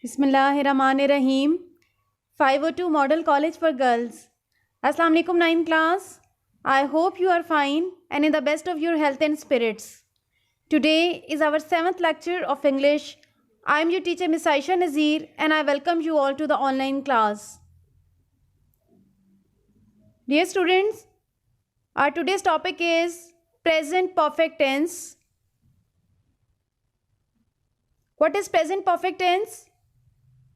Bismillahirrahmanirrahim. 502 Model College for Girls. Assalamu alaikum 9th class. I hope you are fine and in the best of your health and spirits. Today is our 7th lecture of English. I am your teacher Miss Aisha Nazir and I welcome you all to the online class. Dear students, our today's topic is present perfect tense. What is present perfect tense?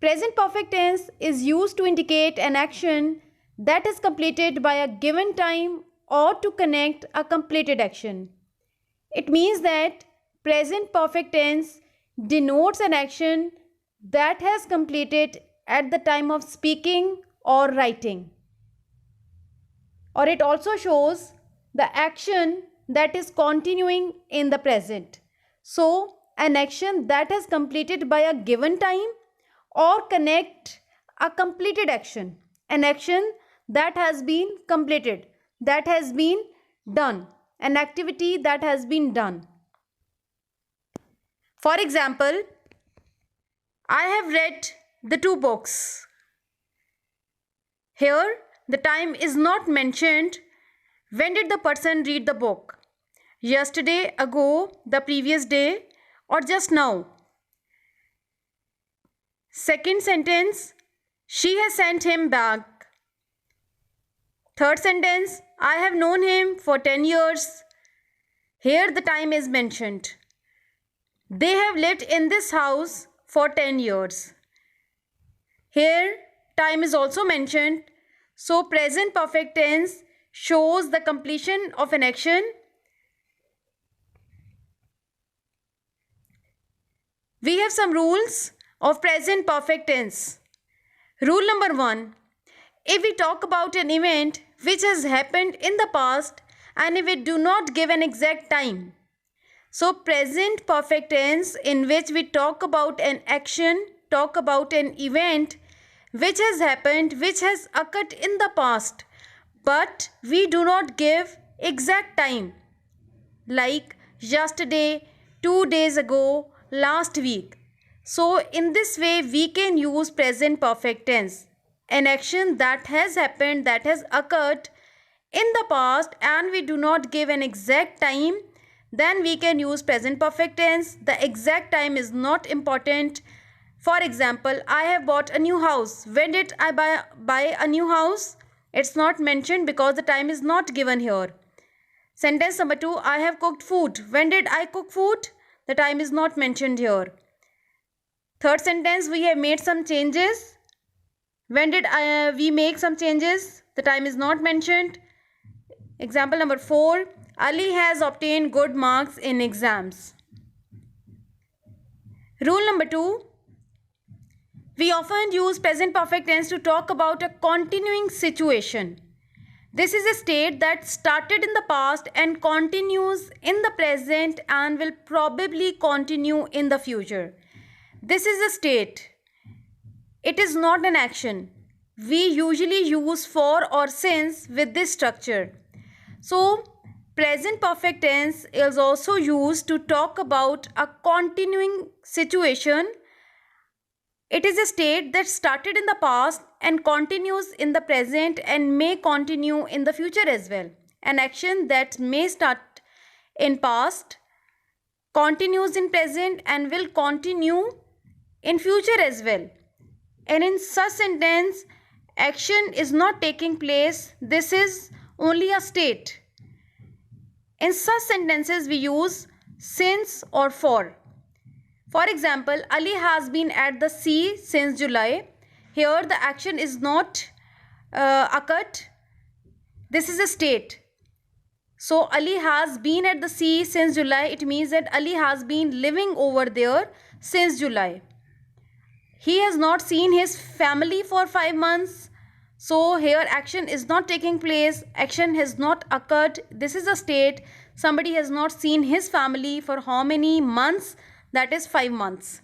Present perfect tense is used to indicate an action that is completed by a given time or to connect a completed action. It means that present perfect tense denotes an action that has completed at the time of speaking or writing. Or it also shows the action that is continuing in the present. So, an action that has completed by a given time or connect a completed action, an action that has been completed, that has been done, an activity that has been done. For example, I have read the 2 books. Here, the time is not mentioned. When did the person read the book? Yesterday, ago, the previous day, or just now? Second sentence, she has sent him back. Third sentence, I have known him for 10 years. Here the time is mentioned. They have lived in this house for 10 years. Here time is also mentioned. So present perfect tense shows the completion of an action. We have some rules of present perfect tense. Rule number 1. If we talk about an event which has happened in the past and if we do not give an exact time. So present perfect tense in which we talk about an action, talk about an event which has happened, which has occurred in the past, but we do not give exact time. Like yesterday, 2 days ago, last week. So in this way we can use present perfect tense. An action that has happened, that has occurred in the past and we do not give an exact time, then we can use present perfect tense. The exact time is not important. For example, I have bought a new house. When did I buy a new house? It's not mentioned because the time is not given here. Sentence number 2, I have cooked food. When did I cook food? The time is not mentioned here. Third sentence, we have made some changes. When did we make some changes? The time is not mentioned. Example number 4, Ali has obtained good marks in exams. Rule number 2, we often use present perfect tense to talk about a continuing situation. This is a state that started in the past and continues in the present and will probably continue in the future. This is a state. It is not an action. We usually use for or since with this structure. So, present perfect tense is also used to talk about a continuing situation. It is a state that started in the past and continues in the present and may continue in the future as well. An action that may start in past, continues in present and will continue in future as well. And in such sentence, action is not taking place. This is only a state. In such sentences, we use since or for. For example, Ali has been at the sea since July. Here the action is not occurred. This is a state. So Ali has been at the sea since July. It means that Ali has been living over there since July. He has not seen his family for 5 months. So here action is not taking place. Action has not occurred. This is a state. Somebody has not seen his family for how many months? That is 5 months.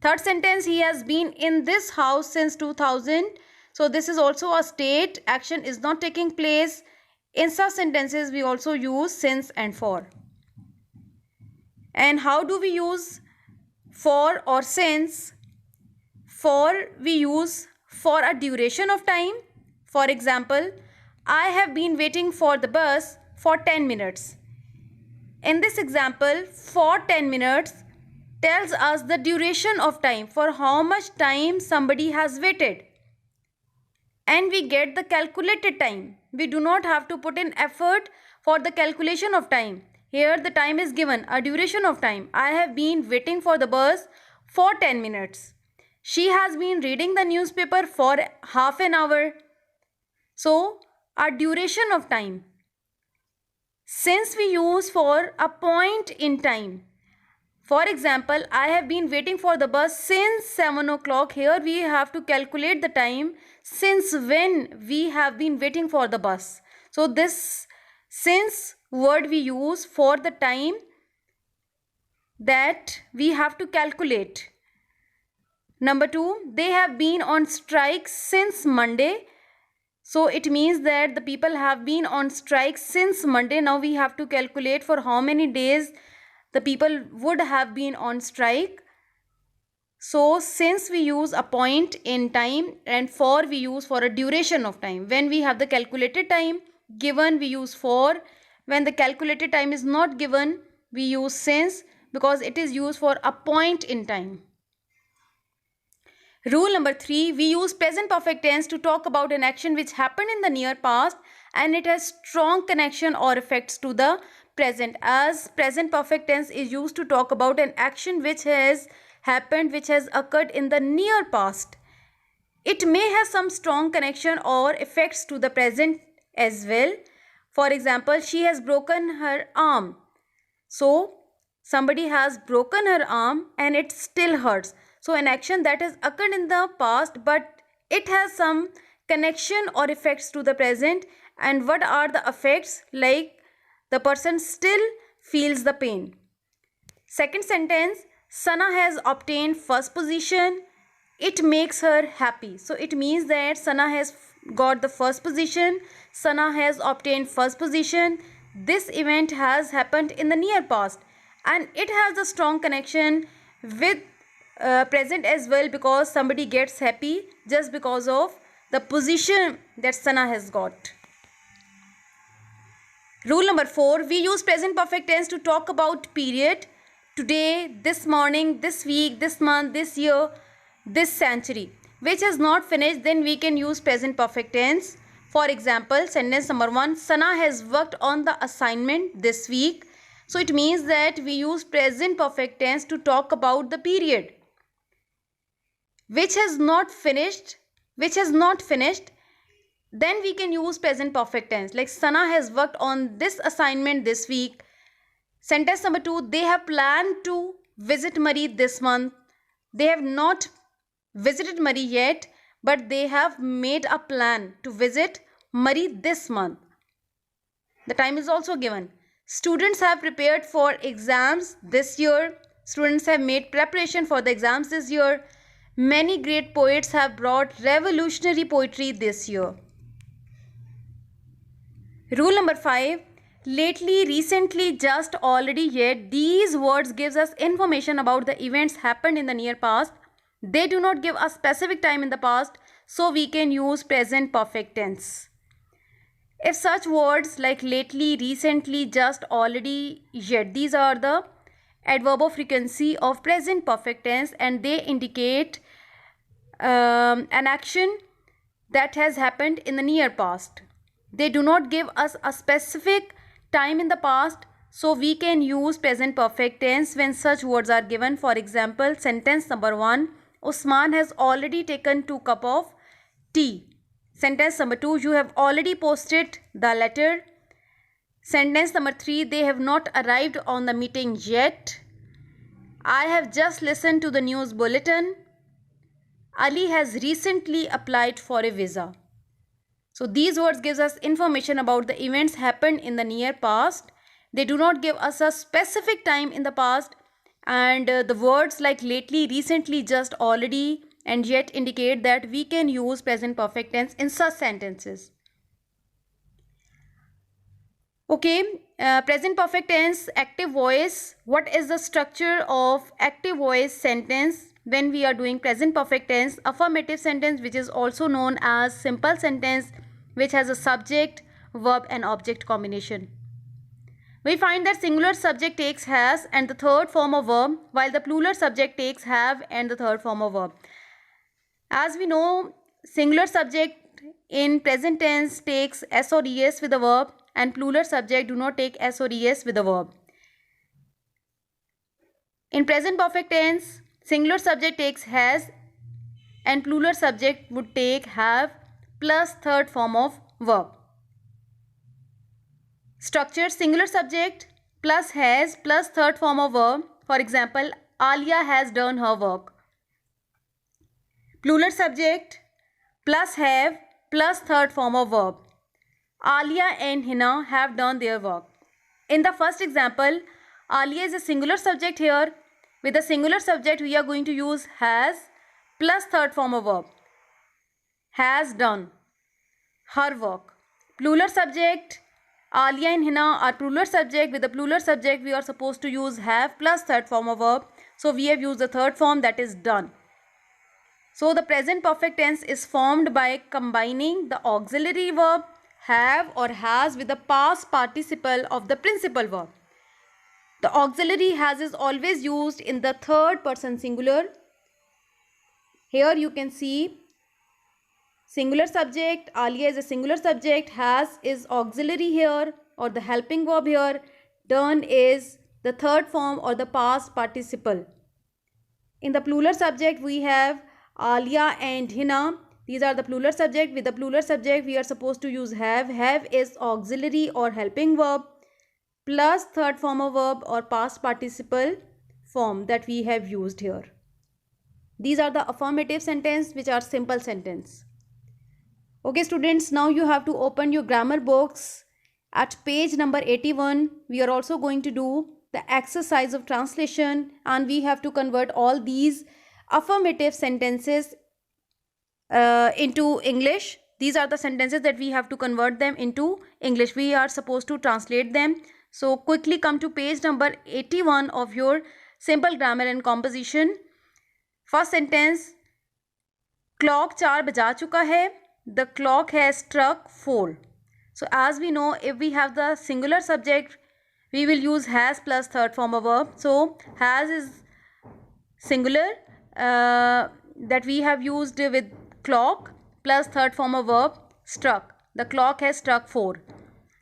Third sentence, he has been in this house since 2000. So this is also a state. Action is not taking place. In such sentences, we also use since and for. And how do we use for or since? For we use for a duration of time. For example, I have been waiting for the bus for 10 minutes. In this example, for 10 minutes tells us the duration of time, for how much time somebody has waited. And we get the calculated time. We do not have to put in effort for the calculation of time. Here the time is given, a duration of time. I have been waiting for the bus for 10 minutes. She has been reading the newspaper for half an hour. So, a duration of time. Since we use for a point in time. For example, I have been waiting for the bus since 7 o'clock. Here we have to calculate the time since when we have been waiting for the bus. So this since word we use for the time that we have to calculate. Number 2, they have been on strike since Monday. So it means that the people have been on strike since Monday. Now we have to calculate for how many days the people would have been on strike. So since we use a point in time, and for we use for a duration of time. When we have the calculated time given, we use for. When the calculated time is not given, we use since, because it is used for a point in time. Rule number 3, we use present perfect tense to talk about an action which happened in the near past and it has strong connection or effects to the present. As present perfect tense is used to talk about an action which has happened, which has occurred in the near past. It may have some strong connection or effects to the present as well. For example, she has broken her arm. So, somebody has broken her arm and it still hurts. So, an action that has occurred in the past but it has some connection or effects to the present. And what are the effects? Like the person still feels the pain. Second sentence, Sana has obtained first position. It makes her happy. So it means that Sana has got the first position. Sana has obtained first position. This event has happened in the near past and it has a strong connection with present as well, because somebody gets happy just because of the position that Sana has got. Rule number 4, we use present perfect tense to talk about period. Today, this morning, this week, this month, this year, this century. Which has not finished, then we can use present perfect tense. For example, sentence number 1, Sana has worked on the assignment this week. So it means that we use present perfect tense to talk about the period. Which has not finished, then we can use present perfect tense. Like Sana has worked on this assignment this week. Sentence number 2, they have planned to visit Murray this month. They have not visited Murray yet, but they have made a plan to visit Murray this month. The time is also given. Students have prepared for exams this year. Students have made preparation for the exams this year. Many great poets have brought revolutionary poetry this year. Rule number 5, lately, recently, just, already, yet. These words gives us information about the events happened in the near past. They do not give a specific time in the past, so we can use present perfect tense. If such words like lately, recently, just, already, yet, these are the adverb of frequency of present perfect tense and they indicate an action that has happened in the near past. They do not give us a specific time in the past, so we can use present perfect tense when such words are given. For example, sentence number 1, Usman has already taken 2 cups of tea. Sentence number 2, you have already posted the letter. Sentence number 3, they have not arrived on the meeting yet. I have just listened to the news bulletin. Ali has recently applied for a visa. So these words gives us information about the events happened in the near past. They do not give us a specific time in the past, and the words like lately, recently, just, already and yet indicate that we can use present perfect tense in such sentences. Okay, present perfect tense, active voice. What is the structure of active voice sentence? when we are doing present perfect tense, affirmative sentence, which is also known as simple sentence, which has a subject, verb and object combination. We find that singular subject takes has and the third form of verb, while the plural subject takes have and the third form of verb. As we know, singular subject in present tense takes s or es with the verb, and plural subject do not take s or es with the verb. In present perfect tense, singular subject takes has and plural subject would take have plus third form of verb. Structure: singular subject plus has plus third form of verb. For example, Alia has done her work. Plural subject plus have plus third form of verb. Alia and Hina have done their work. In the first example, Alia is a singular subject here. With the singular subject, we are going to use has plus third form of verb. Has done her work. Plural subject, Alia and Hina are plural subject. With the plural subject, we are supposed to use have plus third form of verb. So we have used the third form, that is done. So the present perfect tense is formed by combining the auxiliary verb have or has with the past participle of the principal verb. The auxiliary has is always used in the third person singular. Here you can see singular subject, Alia is a singular subject, has is auxiliary here or the helping verb here, done is the third form or the past participle. In the plural subject, we have Alia and Hina. These are the plural subject. With the plural subject, we are supposed to use have. Have is auxiliary or helping verb plus third form of verb or past participle form that we have used here. These are the affirmative sentence, which are simple sentence. Okay students, now you have to open your grammar books. At page number 81, we are also going to do the exercise of translation, and we have to convert all these affirmative sentences into English. These are the sentences that we have to convert them into English. We are supposed to translate them. So quickly come to page number 81 of your simple grammar and composition. First sentence, clock 4 बजा चुका है. The clock has struck 4. So as we know, if we have the singular subject, we will use has plus third form of verb. So has is singular that we have used with clock plus third form of verb struck. The clock has struck 4.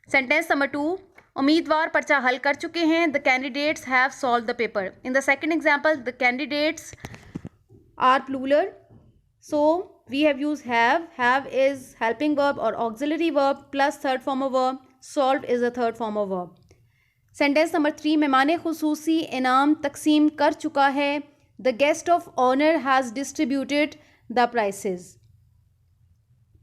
Sentence number 2, उम्मीदवार पर्चा हल कर चुके हैं. The candidates have solved the paper. In the second example, the candidates are plural. So we have used have. Have is helping verb or auxiliary verb plus third form of verb. Solved is the third form of verb. Sentence number 3, मेहमान खुसूसी इनाम तकसीम कर चुका है. The guest of honor has distributed the prizes.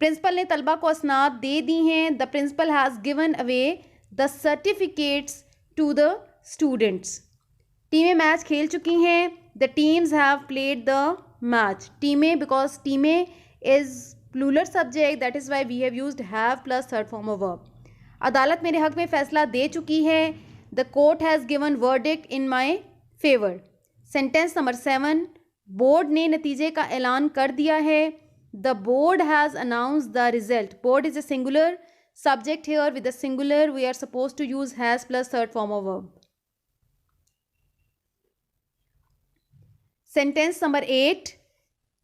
Principal ने तलबा को असनाद दे दी हैं. The principal has given away the certificates to the students. टीमें मैच खेल चुकी हैं. The teams have played the match. टीमें, because टीमें is plural subject, that is why we have used have plus third form of verb. अदालत मेरे हक में फैसला दे चुकी है. The court has given verdict in my favor. Sentence number 7, board ने नतीजे का ऐलान कर दिया है. The board has announced the result. Board is a singular subject here. With the singular, we are supposed to use has plus third form of verb. Sentence number 8,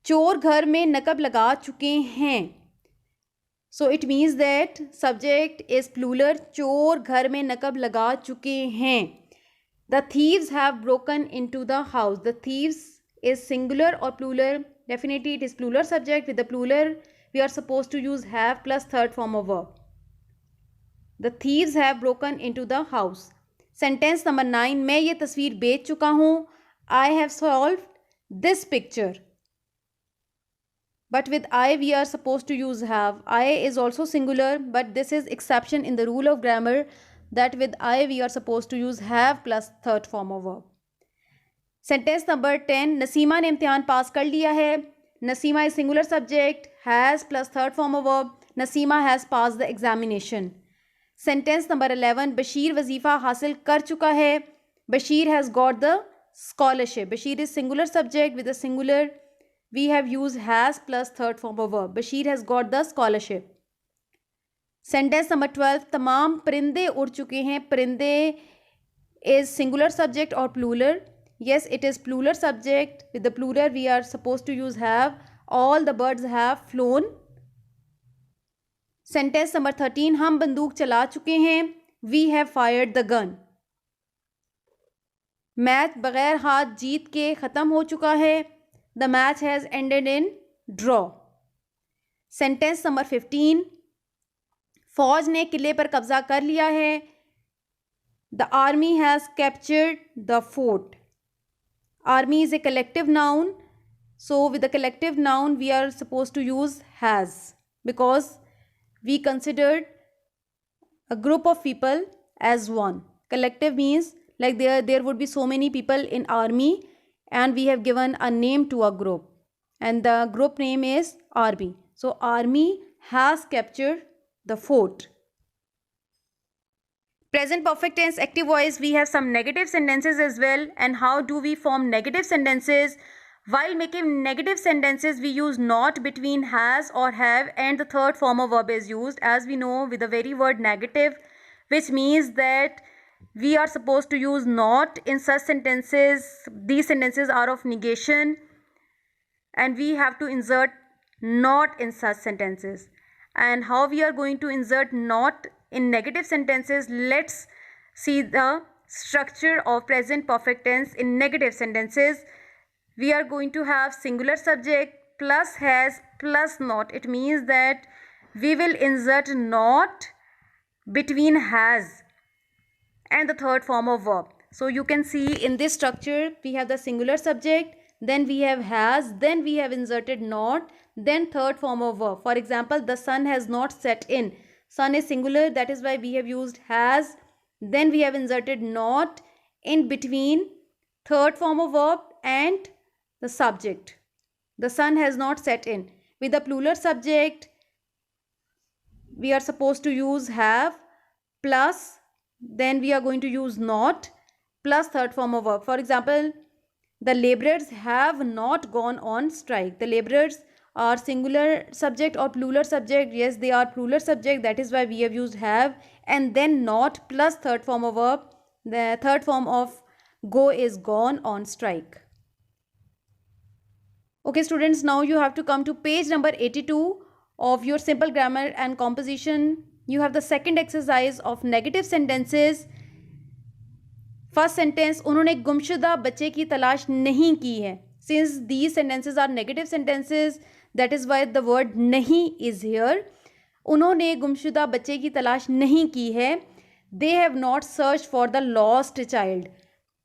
चोर घर में नकब लगा चुके हैं. So it means that subject is plural. चोर घर में नकब लगा चुके हैं. The thieves have broken into the house. The thieves is singular or plural. Definitely it is plural subject. With the plural, we are supposed to use have plus third form of verb. The thieves have broken into the house. Sentence number 9, मैं ये तस्वीर बेच चुका हूँ. I have solved this picture. But with I, we are supposed to use have. I is also singular, but this is exception in the rule of grammar, that with I, we are supposed to use have plus third form of verb. Sentence number 10, Naseema ने इम्तिहान पास कर लिया है. Naseema is singular subject, has plus third form of verb. Naseema has passed the examination. Sentence number 11, Bashir वजीफ़ा हासिल कर चुका है. Bashir has got the scholarship. Bashir is singular subject. With a singular, we have used has plus third form of verb. Bashir has got the scholarship. Sentence number 12. तमाम परिंदे उड़ चुके हैं. परिंदे is singular subject or plural? Yes, it is plural subject. With the plural, we are supposed to use have. All the birds have flown. Sentence number 13. हम बंदूक चला चुके हैं. We have fired the gun. Match बगैर हाथ जीत के ख़त्म हो चुका है. The match has ended in draw. Sentence number 15. फौज ने किले पर कब्जा कर लिया है. The army has captured the fort. Army is a collective noun. So with the collective noun, we are supposed to use has, because we considered a group of people as one. Collective means like there would be so many people in army, and we have given a name to a group, and the group name is army. So army has captured the fort. Present perfect tense, active voice, we have some negative sentences as well. And how do we form negative sentences? While making negative sentences, we use not between has or have, and the third form of verb is used, as we know, with the very word negative, which means that we are supposed to use not in such sentences. These sentences are of negation, and we have to insert not in such sentences. And how we are going to insert not in negative sentences? Let's see the structure of present perfect tense in negative sentences. We are going to have singular subject plus has plus not. It means that we will insert not between has and the third form of verb. So you can see in this structure, we have the singular subject, then we have has, then we have inserted not, then third form of verb. For example, the sun has not set in. Sun is singular, that is why we have used has. Then we have inserted not in between third form of verb and the subject. The sun has not set in. With the plural subject, we are supposed to use have plus, then we are going to use not plus third form of verb. For example, the laborers have not gone on strike. The laborers are singular subject or plural subject? Yes, they are plural subject. That is why we have used have and then not plus third form of verb. The third form of go is gone on strike. Okay students, now you have to come to page number 82 of your simple grammar and composition. You have the second exercise of negative sentences. First sentence, उन्होंने गुमशुदा बच्चे की तलाश नहीं की है. Since these sentences are negative sentences, that is why the word नहीं is here. उन्होंने गुमशुदा बच्चे की तलाश नहीं की है. They have not searched for the lost child.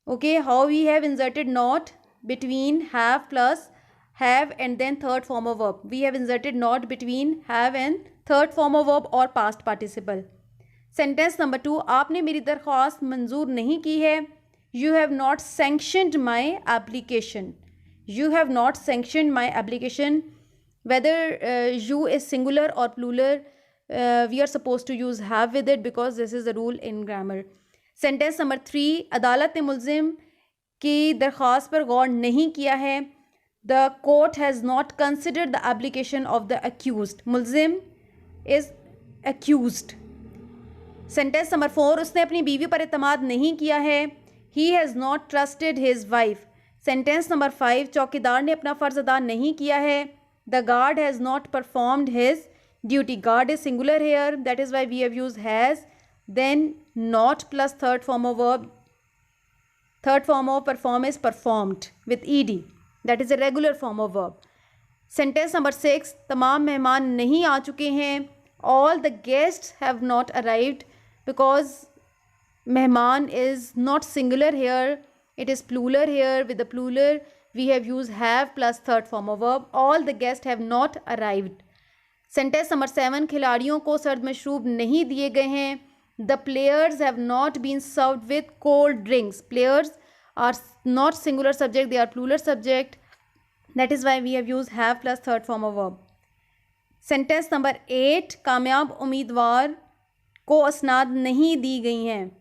Okay, how we have inserted not between have plus have and then third form of verb. We have inserted not between have and third form of verb or past participle. Sentence number 2, आपने मेरी दरख्वास्त मंजूर नहीं की है. You have not sanctioned my application. You have not sanctioned my application. Whether you is singular or plural, we are supposed to use have with it because this is the rule in grammar. Sentence number 3, अदालत ने मुल्जिम की दरख्वास्त पर गौर नहीं किया है. The court has not considered the application of the accused. मुल्जिम is accused. Sentence number 4, उसने अपनी बीवी पर एतमाद नहीं किया है. He has not trusted his wife. Sentence number 5, चौकीदार ने अपना फ़र्ज़ अदा नहीं किया है. The guard has not performed his duty. Guard is singular here, that is why we have used has. Then not plus third form of verb. Third form of perform is performed with ed. That is a regular form of verb. Sentence number 6, तमाम मेहमान नहीं आ चुके हैं. All the guests have not arrived because mehman is not singular here, it is plural here. With the plural, we have used have plus third form of verb. All the guests have not arrived. Sentence number 7, खिलाड़ियों को सर्द मशरूब नहीं दिए गए हैं. The players have not been served with cold drinks. Players are not singular subject, they are plural subject. That is why we have used have plus third form of verb. Sentence number 8, कामयाब उम्मीदवार को असनाद नहीं दी गई हैं.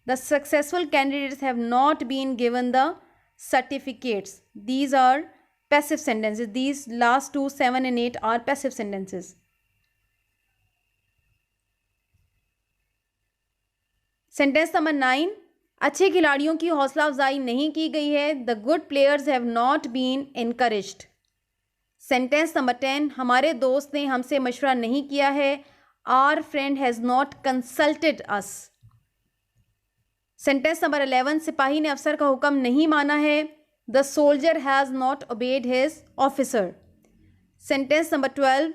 The successful candidates have not been given the certificates. These are passive sentences. These last two, 7 and 8, are passive sentences. Sentence number 9, अच्छे खिलाड़ियों की हौसला अफजाई नहीं की गई है. The good players have not been encouraged. Sentence number 10, हमारे दोस्त ने हमसे मशवरा नहीं किया है. Our friend has not consulted us. Sentence number 11, सिपाही ने अफसर का हुक्म नहीं माना है. The soldier has not obeyed his officer. Sentence number 12,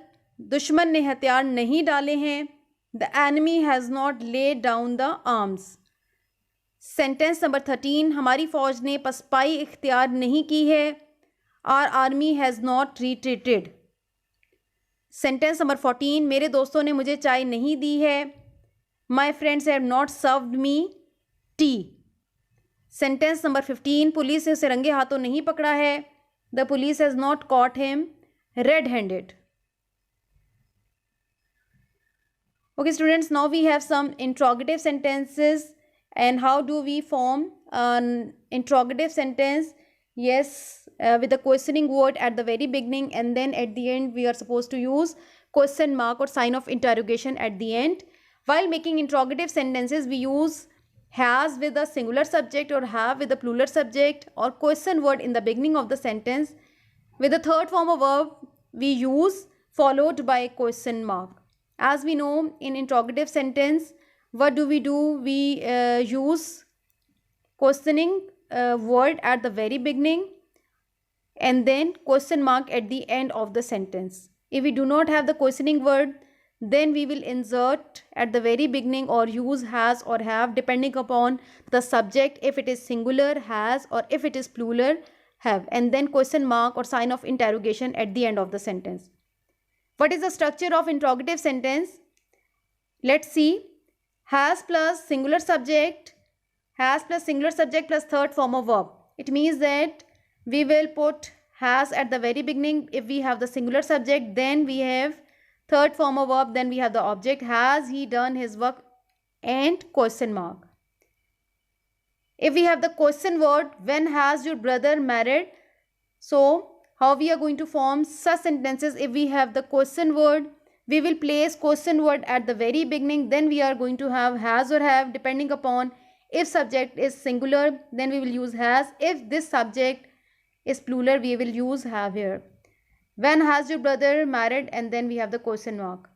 दुश्मन ने हथियार नहीं डाले हैं. The enemy has not led down the arms. Sentence number 13, हमारी फौज ने पसपाई इख्तियार नहीं की है. Our army has not retreated. Sentence number 14, मेरे दोस्तों ने मुझे चाय नहीं दी है. My friends have not served me tea. Sentence number 15, police ने उसे रंगे हाथों नहीं पकड़ा है. The police has not caught him red handed. Okay students, now we have some interrogative sentences. And how do we form an interrogative sentence? Yes, with a questioning word at the very beginning, and then at the end we are supposed to use question mark or sign of interrogation at the end. While making interrogative sentences, we use has with a singular subject or have with a plural subject, or question word in the beginning of the sentence. With the third form of verb, we use followed by question mark. As we know, in interrogative sentence, what do? We use questioning word at the very beginning and then question mark at the end of the sentence. If we do not have the questioning word, then we will insert at the very beginning or use has or have depending upon the subject. If it is singular, has, or if it is plural, have, and then question mark or sign of interrogation at the end of the sentence. What is the structure of interrogative sentence? Let's see. Has plus singular subject, has plus singular subject plus third form of verb. It means that we will put has at the very beginning if we have the singular subject, then we have third form of verb, then we have the object. Has he done his work, and question mark. If we have the question word, when has your brother married? So how we are going to form such sentences? If we have the question word, we will place question word at the very beginning, then we are going to have has or have depending upon. If subject is singular, then we will use has. If this subject is plural, we will use have here. When has your brother married, and then we have the question mark.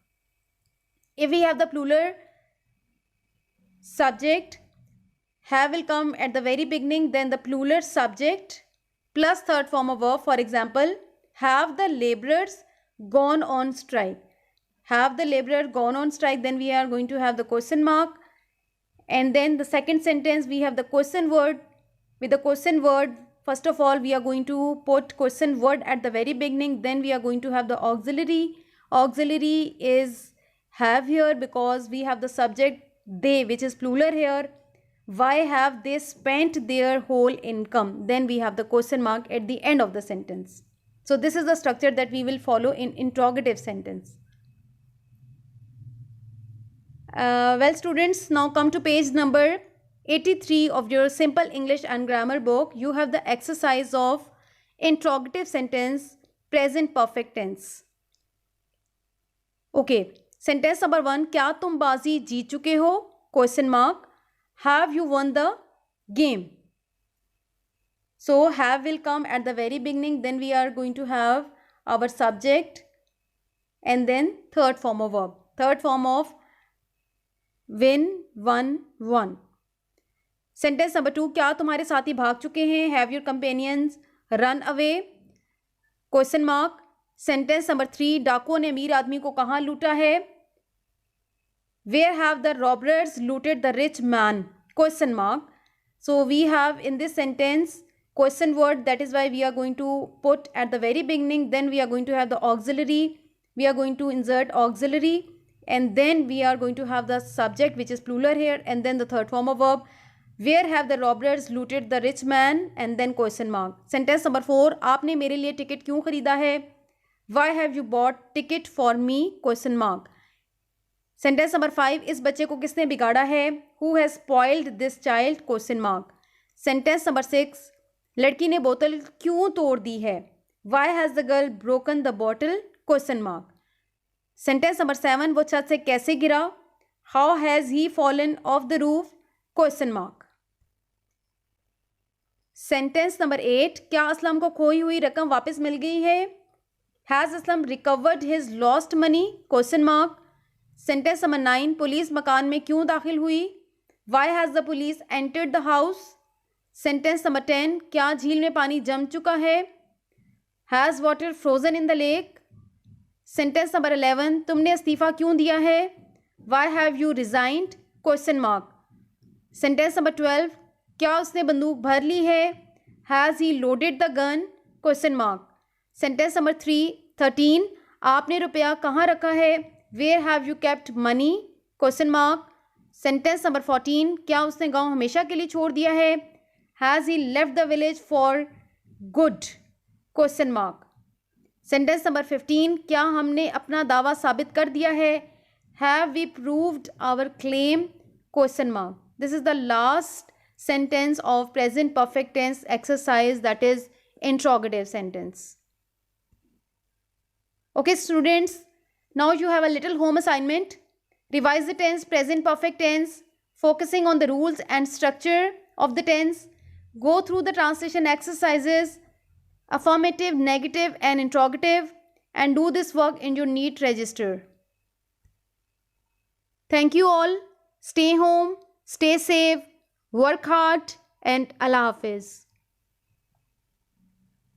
If we have the plural subject, have will come at the very beginning, then the plural subject plus third form of verb. For example, have the laborers gone on strike? Have the laborer gone on strike? Then we are going to have the question mark. And then the second sentence, we have the question word. With the question word, first of all, we are going to put question word at the very beginning. Then we are going to have the auxiliary. Auxiliary is have here because we have the subject they, which is plural here. Why have they spent their whole income? Then we have the question mark at the end of the sentence. So this is the structure that we will follow in interrogative sentence. Well students, now come to page number 83 of your Simple English and Grammar book. You have the exercise of interrogative sentence, present perfect tense. Okay, sentence number 1, क्या तुम बाजी जीत चुके हो? Question mark. Have you won the game? So have will come at the very beginning, then we are going to have our subject and then third form of verb. Third form of win, won, won. Sentence number 2, क्या तुम्हारे साथी भाग चुके हैं? Have your companions run away? Question mark. Sentence number 3, डाकुओं ने अमीर आदमी को कहाँ लूटा है? Where have the robbers looted the rich man? Question mark. So we have in this sentence question word, that is why we are going to put at the very beginning. Then we are going to have the auxiliary. We are going to insert auxiliary, and then we are going to have the subject, which is plural here, and then the third form of verb. Where have the robbers looted the rich man? And then question mark. Sentence number 4, आपने मेरे लिए ticket क्यों खरीदा है? Why have you bought ticket for me? Question mark. Sentence number 5, इस बच्चे को किसने बिगाड़ा है? Who has spoiled this child? Question mark. Sentence number 6, लड़की ने बोतल क्यों तोड़ दी है? Why has the girl broken the bottle? Question mark. Sentence number 7, वो छत से कैसे गिरा? How has he fallen off the roof? Question mark. Sentence number 8, क्या असलम को खोई हुई रकम वापस मिल गई है? Has Aslam recovered his lost money? Question mark. Sentence number 9, police मकान में क्यों दाखिल हुई? Why has the police entered the house? Sentence number 10, क्या झील में पानी जम चुका है? Has water frozen in the lake? Sentence number 11, तुमने इस्तीफ़ा क्यों दिया है? Why have you resigned? Question mark. Sentence number 12, क्या उसने बंदूक भर ली है? Has he loaded the gun? Question mark. Sentence number 13, आपने रुपया कहाँ रखा है? Where have you kept money? Question mark. Sentence number 14, क्या उसने गांव हमेशा के लिए छोड़ दिया है? Has he left the village for good? Question mark. Sentence number 15, क्या हमने अपना दावा साबित कर दिया है? Have we proved our claim? Question mark. This is the last sentence of present perfect tense exercise, that is interrogative sentence. Okay students, now you have a little home assignment. Revise the tense present perfect tense, focusing on the rules and structure of the tense. Go through the translation exercises, affirmative, negative and interrogative, and do this work in your NEET register. Thank you all. Stay home, stay safe, work hard, and Allah Hafiz.